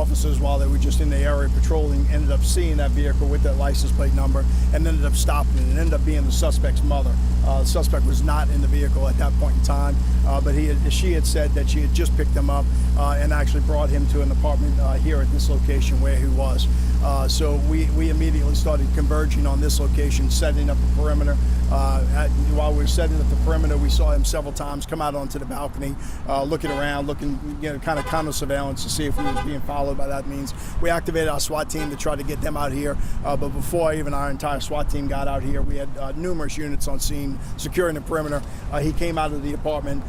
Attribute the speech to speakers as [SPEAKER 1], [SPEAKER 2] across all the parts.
[SPEAKER 1] officers, while they were just in the area patrolling, ended up seeing that vehicle with that license plate number and ended up stopping it. It ended up being the suspect's mother. The suspect was not in the vehicle at that point in time, but she had said that she had just picked him up and actually brought him to an apartment here at this location where he was. So we immediately started converging on this location, setting up a perimeter. While we were setting up the perimeter, we saw him several times come out onto the balcony, looking around, looking, kind of counter surveillance to see if we was being followed by that means. We activated our SWAT team to try to get them out here, but before even our entire SWAT team got out here, we had numerous units on scene securing the perimeter. He came out of the apartment,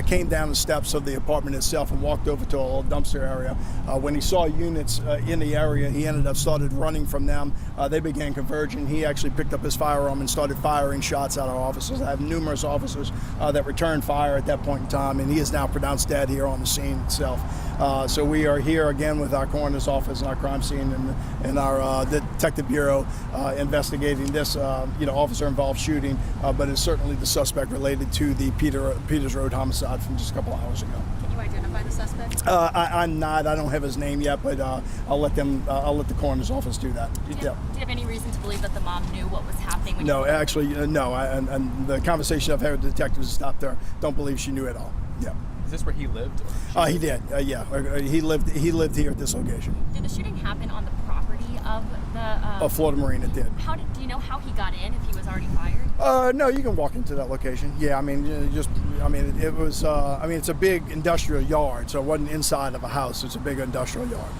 [SPEAKER 1] came down the steps of the apartment itself and walked over to a little dumpster area. When he saw units in the area, he ended up started running from them. They began converging. He actually picked up his firearm and started firing shots at our officers. I have numerous officers that returned fire at that point in time, and he is now pronounced dead here on the scene itself. So we are here again with our coroner's office and our crime scene and our detective bureau investigating this officer-involved shooting, but it's certainly the suspect related to the Peters Road homicide from just a couple hours ago.
[SPEAKER 2] Can you identify the suspect?
[SPEAKER 1] I'm not. I don't have his name yet, but I'll let the coroner's office do that.
[SPEAKER 2] Do you have any reason to believe that the mom knew what was happening?
[SPEAKER 1] No, actually, no. And the conversation I've had with the detectives stopped there. Don't believe she knew at all. Yeah.
[SPEAKER 3] Is this where he lived?
[SPEAKER 1] He did. Yeah, he lived here at this location.
[SPEAKER 2] Did the shooting happen on the property of the?
[SPEAKER 1] Florida Marine. It did.
[SPEAKER 2] Do you know how he got in? If he was already fired?
[SPEAKER 1] No, you can walk into that location. Yeah, it was. It's a big industrial yard, so it wasn't inside of a house. It's a big industrial yard.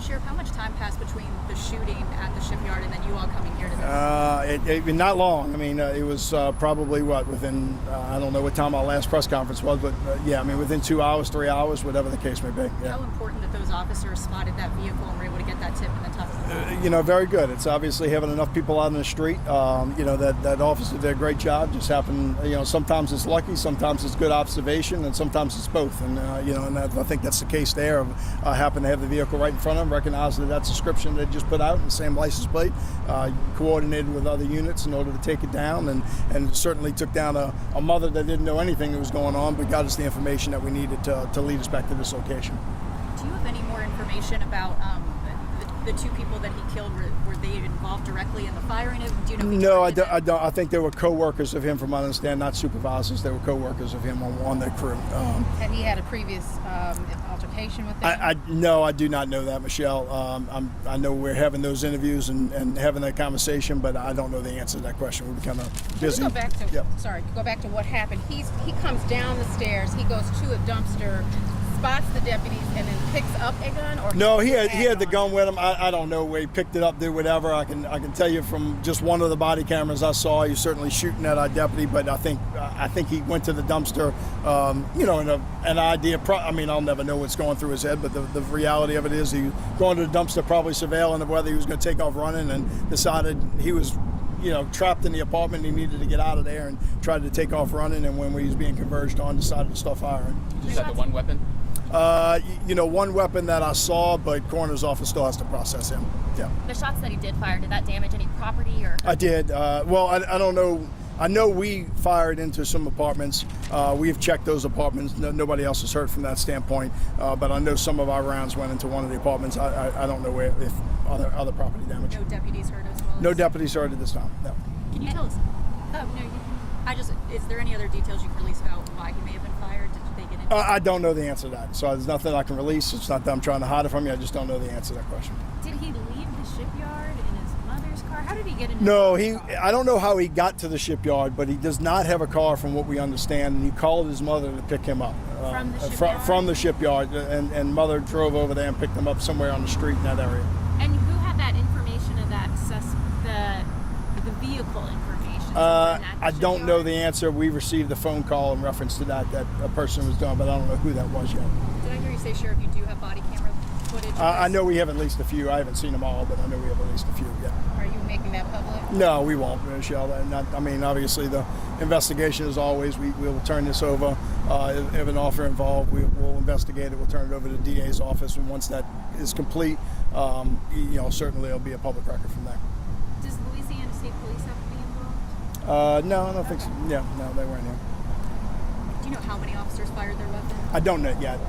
[SPEAKER 2] Sheriff, how much time passed between the shooting at the shipyard and then you all coming here to this?
[SPEAKER 1] Not long. It was probably within, I don't know what time our last press conference was, but within 2 hours, 3 hours, whatever the case may be. Yeah.
[SPEAKER 2] How important that those officers spotted that vehicle and were able to get that tip in the top of the
[SPEAKER 1] very good. It's obviously having enough people out in the street. That officer did a great job. Just happened, sometimes it's lucky, sometimes it's good observation, and sometimes it's both. And, and I think that's the case there. Happened to have the vehicle right in front of them, recognized that description they just put out, and the same license plate, coordinated with other units in order to take it down, and certainly took down a mother that didn't know anything that was going on, but got us the information that we needed to lead us back to this location.
[SPEAKER 2] Do you have any more information about the two people that he killed? Were they involved directly in the firing? Do you know?
[SPEAKER 1] No, I don't. I think they were co-workers of him, from what I understand, not supervisors. They were co-workers of him on the crew.
[SPEAKER 4] Had he had a previous altercation with them?
[SPEAKER 1] No, I do not know that, Michelle. I know we're having those interviews and having that conversation, but I don't know the answer to that question. We're kind of busy.
[SPEAKER 4] Go back to what happened. He comes down the stairs. He goes to a dumpster, spots the deputies, and then picks up a gun? Or
[SPEAKER 1] no, he had the gun with him. I don't know where he picked it up, did whatever. I can tell you from just one of the body cameras I saw, he was certainly shooting at our deputy, but I think he went to the dumpster, an idea. I'll never know what's going through his head, but the reality of it is he was going to the dumpster, probably surveilling of whether he was going to take off running, and decided he was trapped in the apartment. He needed to get out of there and tried to take off running, and when he was being converged on, decided to start firing.
[SPEAKER 3] You just had the one weapon?
[SPEAKER 1] One weapon that I saw, but coroner's office still has to process him. Yeah.
[SPEAKER 2] The shots that he did fire, did that damage any property or?
[SPEAKER 1] I did. I don't know. I know we fired into some apartments. We've checked those apartments. Nobody else was hurt from that standpoint. But I know some of our rounds went into one of the apartments. I don't know if other property damage.
[SPEAKER 2] No deputies hurt as well?
[SPEAKER 1] No deputies hurt at this time. No.
[SPEAKER 2] Can you tell us? Oh no. Is there any other details you can release about why he may have been fired? Did they get into?
[SPEAKER 1] I don't know the answer to that. So there's nothing I can release. It's not that I'm trying to hide it from you. I just don't know the answer to that question.
[SPEAKER 2] Did he leave the shipyard in his mother's car? How did he get into?
[SPEAKER 1] No, I don't know how he got to the shipyard, but he does not have a car, from what we understand. And he called his mother to pick him up
[SPEAKER 2] from the shipyard.
[SPEAKER 1] From the shipyard, and mother drove over there and picked him up somewhere on the street in that area.
[SPEAKER 2] And who had that information of that the vehicle information?
[SPEAKER 1] I don't know the answer. We received a phone call in reference to that a person was doing, but I don't know who that was yet.
[SPEAKER 2] Did I hear you say, Sheriff, you do have body camera footage?
[SPEAKER 1] I know we have at least a few. I haven't seen them all, but I know we have at least a few, yeah.
[SPEAKER 4] Are you making that public?
[SPEAKER 1] No, we won't, Michelle. Obviously the investigation is always, we will turn this over. If an officer involved, we'll investigate it. We'll turn it over to the DA's office, and once that is complete, certainly it'll be a public record from there.
[SPEAKER 2] Does Louisiana State Police have to be involved?
[SPEAKER 1] No, I don't think so. Yeah, no, they weren't here.
[SPEAKER 2] Do you know how many officers fired their weapon?
[SPEAKER 1] I don't know yet.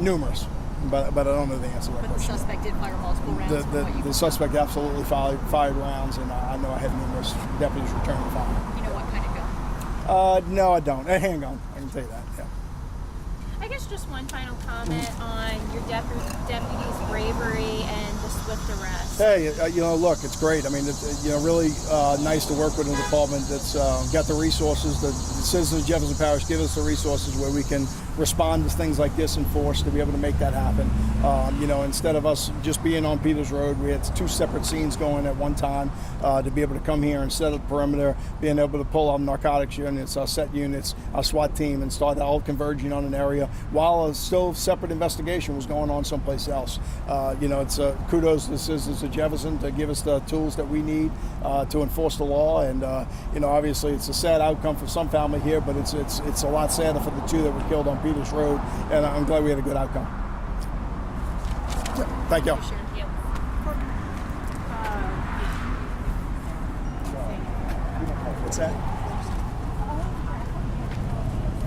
[SPEAKER 1] Numerous. but I don't know the answer to that
[SPEAKER 2] But the
[SPEAKER 1] question.
[SPEAKER 2] suspect did fire multiple rounds.
[SPEAKER 1] The,
[SPEAKER 2] from what you
[SPEAKER 1] the
[SPEAKER 2] can
[SPEAKER 1] suspect absolutely fired rounds, and I know I had numerous deputies return the fire.
[SPEAKER 2] tell. You know what kind of gun?
[SPEAKER 1] No, I don't. A handgun, I can tell you that, yeah.
[SPEAKER 5] I guess just one final comment on your deputy's bravery and the swift arrest.
[SPEAKER 1] Hey, look, it's great. I mean, it's, really nice to work with a department that's got the resources. The citizens of Jefferson Parish give us the resources where we can respond to things like this in force to be able to make that happen. Instead of us just being on Peters Road, we had 2 separate scenes going at one time to be able to come here and set up the perimeter, being able to pull our narcotics units, our set units, our SWAT team, and start all converging on an area while a still separate investigation was going on someplace else. It's kudos to the citizens of Jefferson to give us the tools that we need to enforce the law, and obviously it's a sad outcome for some family here, but it's a lot sadder for the 2 that were killed on Peters Road, and I'm glad we had a good outcome. Yeah, thank you.
[SPEAKER 5] Yep.
[SPEAKER 1] What's that?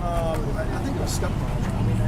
[SPEAKER 1] I think it was stepmom. I mean,